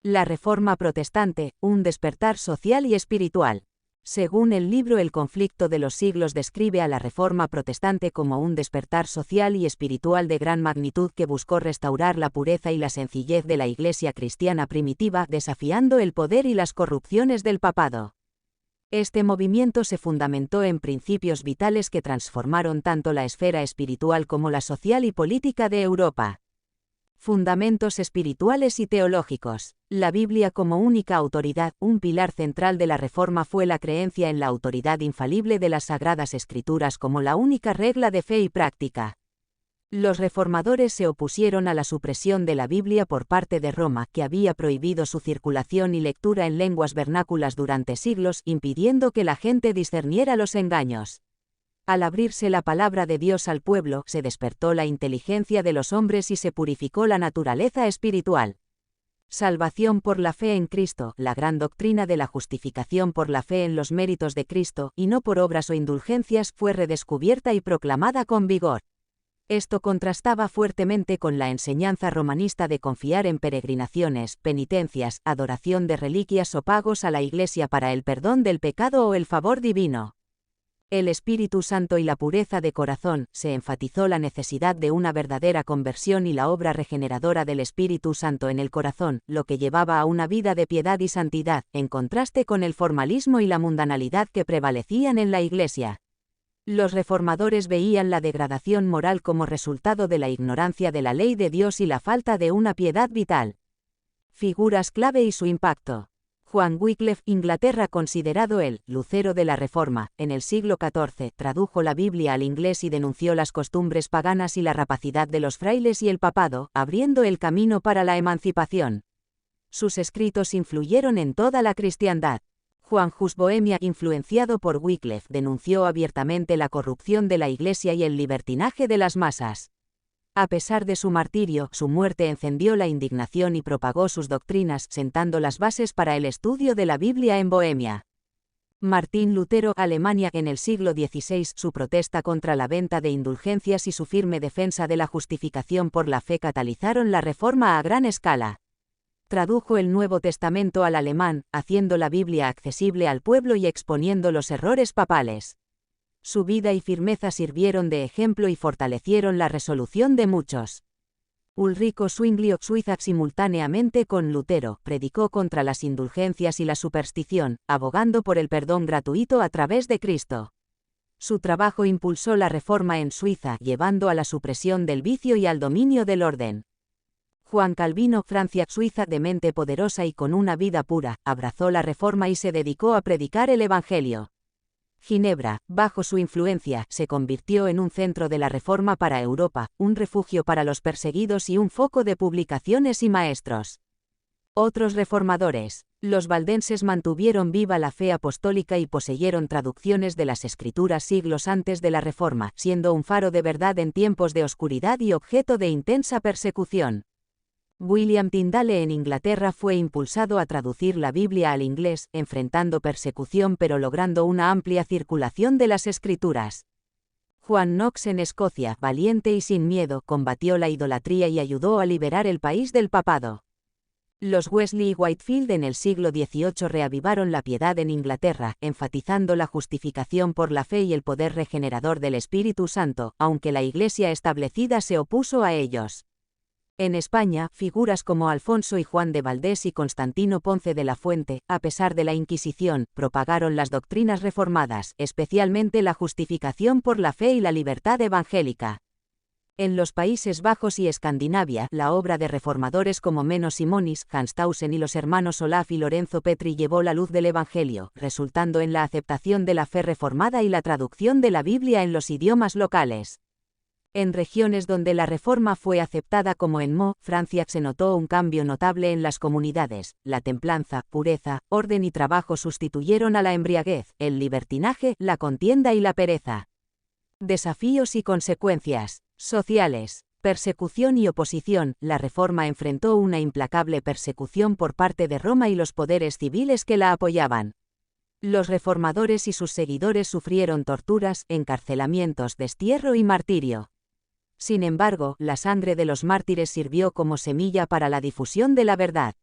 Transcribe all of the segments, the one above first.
La Reforma Protestante, un despertar social y espiritual. Según el libro El conflicto de los siglos describe a la Reforma Protestante como un despertar social y espiritual de gran magnitud que buscó restaurar la pureza y la sencillez de la Iglesia cristiana primitiva, desafiando el poder y las corrupciones del papado. Este movimiento se fundamentó en principios vitales que transformaron tanto la esfera espiritual como la social y política de Europa. Fundamentos espirituales y teológicos. La Biblia como única autoridad. Un pilar central de la Reforma fue la creencia en la autoridad infalible de las Sagradas Escrituras como la única regla de fe y práctica. Los reformadores se opusieron a la supresión de la Biblia por parte de Roma, que había prohibido su circulación y lectura en lenguas vernáculas durante siglos, impidiendo que la gente discerniera los engaños. Al abrirse la palabra de Dios al pueblo, se despertó la inteligencia de los hombres y se purificó la naturaleza espiritual. Salvación por la fe en Cristo, la gran doctrina de la justificación por la fe en los méritos de Cristo, y no por obras o indulgencias, fue redescubierta y proclamada con vigor. Esto contrastaba fuertemente con la enseñanza romanista de confiar en peregrinaciones, penitencias, adoración de reliquias o pagos a la Iglesia para el perdón del pecado o el favor divino. El Espíritu Santo y la pureza de corazón. Se enfatizó la necesidad de una verdadera conversión y la obra regeneradora del Espíritu Santo en el corazón, lo que llevaba a una vida de piedad y santidad, en contraste con el formalismo y la mundanalidad que prevalecían en la Iglesia. Los reformadores veían la degradación moral como resultado de la ignorancia de la ley de Dios y la falta de una piedad vital. Figuras clave y su impacto. Juan Wycliffe, Inglaterra, considerado el Lucero de la Reforma, en el siglo XIV, tradujo la Biblia al inglés y denunció las costumbres paganas y la rapacidad de los frailes y el papado, abriendo el camino para la emancipación. Sus escritos influyeron en toda la cristiandad. Juan Hus Bohemia, influenciado por Wycliffe, denunció abiertamente la corrupción de la Iglesia y el libertinaje de las masas. A pesar de su martirio, su muerte encendió la indignación y propagó sus doctrinas, sentando las bases para el estudio de la Biblia en Bohemia. Martín Lutero, Alemania, en el siglo XVI, su protesta contra la venta de indulgencias y su firme defensa de la justificación por la fe catalizaron la Reforma a gran escala. Tradujo el Nuevo Testamento al alemán, haciendo la Biblia accesible al pueblo y exponiendo los errores papales. Su vida y firmeza sirvieron de ejemplo y fortalecieron la resolución de muchos. Ulrico Zwinglio, Suiza, simultáneamente con Lutero, predicó contra las indulgencias y la superstición, abogando por el perdón gratuito a través de Cristo. Su trabajo impulsó la reforma en Suiza, llevando a la supresión del vicio y al dominio del orden. Juan Calvino, Francia, Suiza, de mente poderosa y con una vida pura, abrazó la reforma y se dedicó a predicar el Evangelio. Ginebra, bajo su influencia, se convirtió en un centro de la reforma para Europa, un refugio para los perseguidos y un foco de publicaciones y maestros. Otros reformadores. Los valdenses mantuvieron viva la fe apostólica y poseyeron traducciones de las Escrituras siglos antes de la Reforma, siendo un faro de verdad en tiempos de oscuridad y objeto de intensa persecución. William Tyndale en Inglaterra fue impulsado a traducir la Biblia al inglés, enfrentando persecución pero logrando una amplia circulación de las Escrituras. Juan Knox en Escocia, valiente y sin miedo, combatió la idolatría y ayudó a liberar el país del papado. Los Wesley y Whitefield en el siglo XVIII reavivaron la piedad en Inglaterra, enfatizando la justificación por la fe y el poder regenerador del Espíritu Santo, aunque la Iglesia establecida se opuso a ellos. En España, figuras como Alfonso y Juan de Valdés y Constantino Ponce de la Fuente, a pesar de la Inquisición, propagaron las doctrinas reformadas, especialmente la justificación por la fe y la libertad evangélica. En los Países Bajos y Escandinavia, la obra de reformadores como Menno Simonis, Hans Tausen y los hermanos Olaf y Lorenzo Petri llevó la luz del Evangelio, resultando en la aceptación de la fe reformada y la traducción de la Biblia en los idiomas locales. En regiones donde la reforma fue aceptada como en Meaux, Francia, se notó un cambio notable en las comunidades. La templanza, pureza, orden y trabajo sustituyeron a la embriaguez, el libertinaje, la contienda y la pereza. Desafíos y consecuencias sociales. Persecución y oposición. La reforma enfrentó una implacable persecución por parte de Roma y los poderes civiles que la apoyaban. Los reformadores y sus seguidores sufrieron torturas, encarcelamientos, destierro y martirio. Sin embargo, la sangre de los mártires sirvió como semilla para la difusión de la verdad.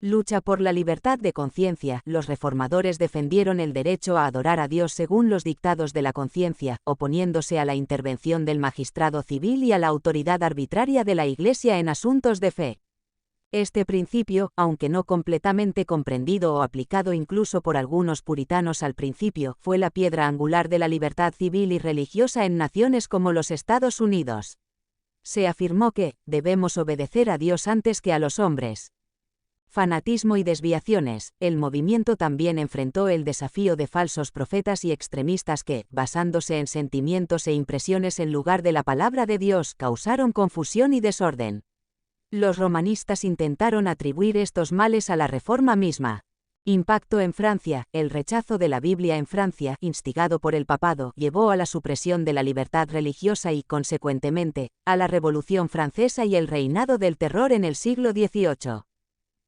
Lucha por la libertad de conciencia. Los reformadores defendieron el derecho a adorar a Dios según los dictados de la conciencia, oponiéndose a la intervención del magistrado civil y a la autoridad arbitraria de la Iglesia en asuntos de fe. Este principio, aunque no completamente comprendido o aplicado incluso por algunos puritanos al principio, fue la piedra angular de la libertad civil y religiosa en naciones como los Estados Unidos. Se afirmó que debemos obedecer a Dios antes que a los hombres. Fanatismo y desviaciones. El movimiento también enfrentó el desafío de falsos profetas y extremistas que, basándose en sentimientos e impresiones en lugar de la palabra de Dios, causaron confusión y desorden. Los romanistas intentaron atribuir estos males a la Reforma misma. Impacto en Francia. El rechazo de la Biblia en Francia, instigado por el papado, llevó a la supresión de la libertad religiosa y, consecuentemente, a la Revolución Francesa y el reinado del terror en el siglo XVIII.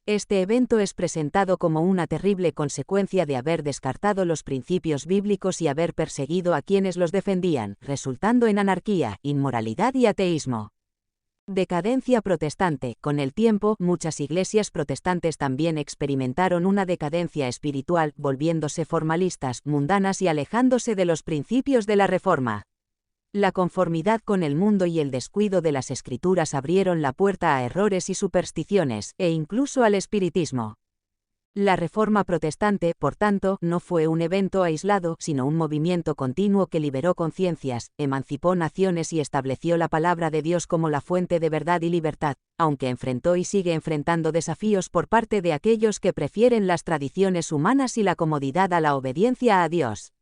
Este evento es presentado como una terrible consecuencia de haber descartado los principios bíblicos y haber perseguido a quienes los defendían, resultando en anarquía, inmoralidad y ateísmo. Decadencia protestante. Con el tiempo, muchas iglesias protestantes también experimentaron una decadencia espiritual, volviéndose formalistas, mundanas y alejándose de los principios de la Reforma. La conformidad con el mundo y el descuido de las Escrituras abrieron la puerta a errores y supersticiones, e incluso al espiritismo. La Reforma protestante, por tanto, no fue un evento aislado, sino un movimiento continuo que liberó conciencias, emancipó naciones y estableció la palabra de Dios como la fuente de verdad y libertad, aunque enfrentó y sigue enfrentando desafíos por parte de aquellos que prefieren las tradiciones humanas y la comodidad a la obediencia a Dios.